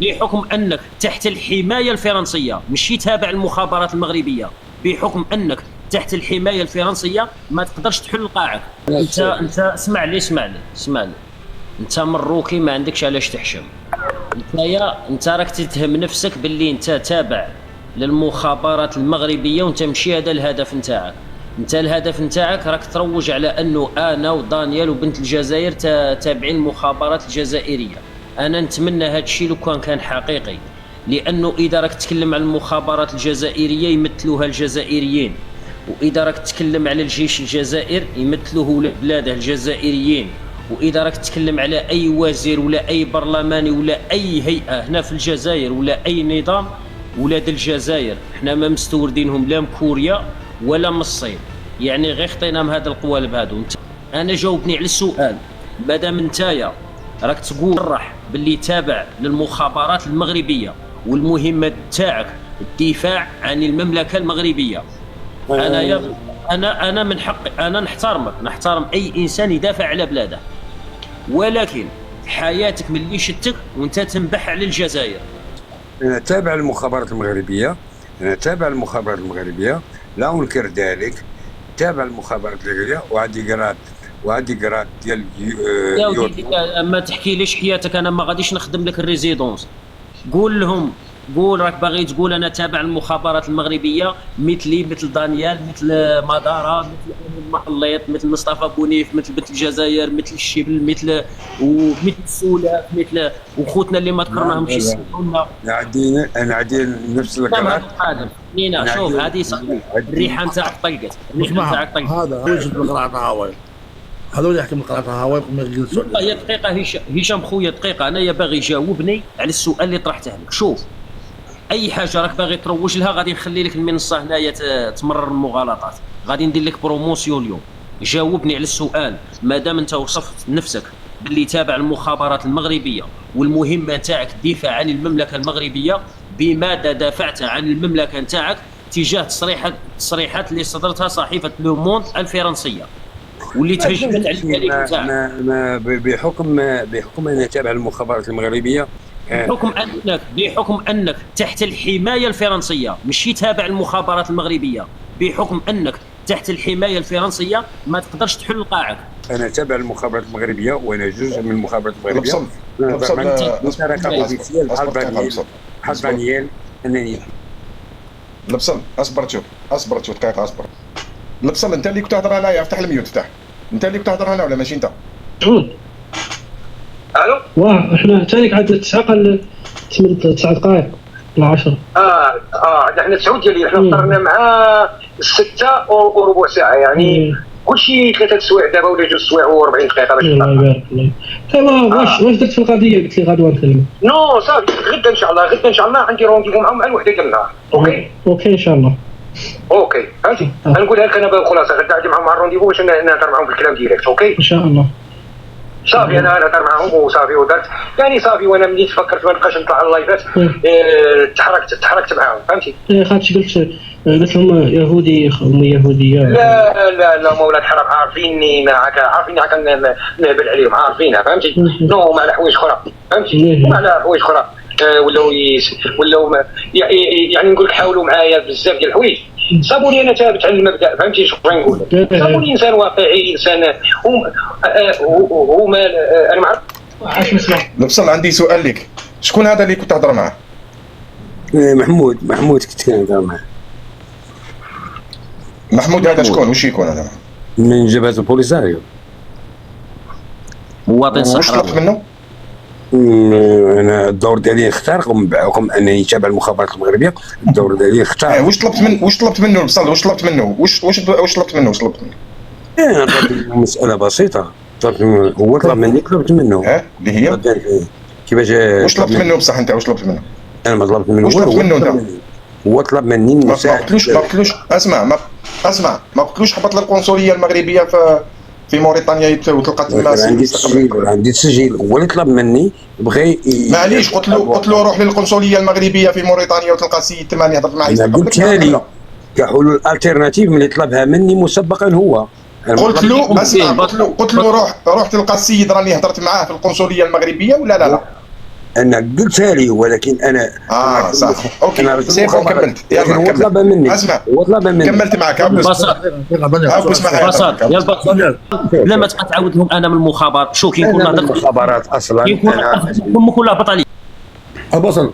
بحكم انك تحت الحمايه الفرنسيه، ماشي تابع المخابرات المغربيه، بحكم انك تحت الحمايه الفرنسيه ما تقدرش تحل قاعك. انت اسمع لي. انت مروكي ما عندكش علاش تحشم. انت راك تتهم نفسك باللي انت تابع للمخابرات المغربيه، وانت ماشي هذا الهدف نتاعك. انت الهدف نتاعك راك تروج على انه انا ودانيال وبنت الجزائر تابعين المخابرات الجزائريه. انا نتمنى هذا الشيء لو كان حقيقي، لانه اذا راك تتكلم على المخابرات الجزائريه يمثلوها الجزائريين، واذا راك تتكلم على الجيش الجزائر يمثلوه بلاده الجزائريين، واذا راك تتكلم على اي وزير ولا اي برلماني ولا اي هيئه هنا في الجزائر ولا اي نظام، ولاد الجزائر احنا ما مستوردينهم لا من كوريا ولا من الصين، يعني غير خطينا من هذا القوالب هادو. انا جاوبني على السؤال. مادام نتايا راك تقول صرح باللي تابع للمخابرات المغربيه والمهمه تاعك الدفاع عن المملكه المغربيه، انا من حقي انا نحترم اي انسان يدافع على بلاده، ولكن حياتك من اللي شتك وانت تنبح على الجزائر. أنا تابع المخابرات المغربية، لا أنكر ذلك. تابع المخابرات المغربية وعندي قرات ديال ما تحكي ليش حياتك، انا ما غاديش نخدم لك الريزيدونس. قول لهم، قول راك باغي تقول انا تابع المخابرات المغربيه مثلي، مثل دانيال، مثل مدارة، مثل المحليط، مثل مصطفى بونيف، مثل بنت الجزائر، مثل الشبل، مثل السولاف، مثل وخوتنا اللي ما ذكرناهمش يسمعونا. انا عندي نفس القرات. شوف هذه الريحه نتاعك طلقت، هذا وجد القرعه هاوي، هذول يحكم القرعه هاوي ما يجلسوا. هي دقيقه هشام خويا، دقيقه انايا باغي جاوبني على السؤال اللي طرحته لك. شوف اي حاجه راك باغي تروج لها غادي نخلي لك المنصه هنايا تمرر المغالطات، غادي ندير لك بروموسيون اليوم. جاوبني على السؤال. مادام انت وصفت نفسك باللي تابع المخابرات المغربيه والمهمه تاعك الدفاع عن المملكه المغربيه، بماذا دافعت عن المملكه نتاعك تجاه تصريحات اللي صدرتها صحيفه لو موند الفرنسيه واللي تهجمت على التاريخ نتاعك؟ بحكم اني تابع المخابرات المغربيه، بحكم انك تحت الحمايه الفرنسيه، ماشي تابع المخابرات المغربيه، بحكم انك تحت الحمايه الفرنسيه ما تقدرش تحل قاعك. انا تابع المخابرات المغربيه وانا جزء من المخابرات المغربيه. بحال دانيال انني لبسل. اصبر دقيقه اصبر. لبسل انت اللي كنت تهضر هنايا، افتح الميوت، افتح. انت اللي كنت تهضر هنا ولا ماشي انت؟ سعود. الو. واه احنا ثانيك عاد 9 دقائق ل 10. احنا 9 ديال احنا فطرنا مع 6 وربع ساعه، يعني كلشي 3 سوايع دابا ولا 2 سوايع و40 دقيقه باش الله يبارك الله. ايوا واش درت في القضيه؟ قلت لي غدوه نكلمك. نو صافي، غدا ان شاء الله عندي رونديفو معهم مع الوحده ديال النهار. اوكي ان شاء الله. اوكي فهمتي. غنقولها لك انا بالخلاصه، غدا عندي معهم مع الرونديفو باش نهضر معهم في الكلام ديالك. اوكي ان شاء الله. صافي انا نهضر معهم وصافي ودرت يعني صافي، وانا ملي تفكرت ما نبقاش نطلع على اللايفات تحركت معاهم فهمتي. خاطش قلت لهم يهودي هم يهوديه. لا مولا الحرام عارفيني معاك، نهبل عليهم عارفينها فهمتي. نو على حوايج اخرى فهمتي، على حوايج اخرى ولاو يعني نقول لك حاولوا معايا بزاف ديال الحوايج. صابوني انا ثابت على المبدا فهمتي شنو بغي نقول. صابوني انسان واقعي، انسان هما انا ما عرفتش نسمع. لبسل عندي سؤال لك، شكون هذا اللي كنت تهضر معاه؟ محمود كنت كنهضر معاه. محمود هذا شكون؟ واش يكون هذا؟ من جبهه البوليساريو، مواطن صحراوي. واش طلبت منه؟ انا الدور ديالي نختار رغم انني تابع المخابرات المغربيه. الدور ديالي نختار. واش طلبت منه لبسل؟ واش طلبت منه؟ واش طلبت منه؟ طلبت منه مساله بسيطه. هو طلب مني، طلبت منه. اللي هي كيفاش؟ واش طلبت منه بصح انت؟ واش طلبت منه؟ انا ما طلبت منه. واش طلبت منه انت؟ هو طلب مني ما قلتلوش اسمع ما قلتلوش هبط للقنصليه المغربيه في موريتانيا وتلقى تما. عندي التسجيل. هو اللي طلب مني، بغى معليش قلت له روح للقنصليه المغربيه في موريتانيا وتلقى السيد تما اللي هضرت معاه. قلت لي كحلول الالتيرناتيف اللي طلبها مني مسبقا. هو قلت له اسمع، قلت له روح تلقى السيد راني هضرت معاه في القنصليه المغربيه ولا لا؟ انا قلتها لي، ولكن انا صح اوكي أنا سير كملت لكن هو طلب مني اسمع هو طلب مني كملت معك بساط يا البساط لا ما تبقى تعاود لهم انا من المخابرات. شو كي نكون أنا من نهضر المخابرات اصلا كي نكون امك ولا هبط عليك البصل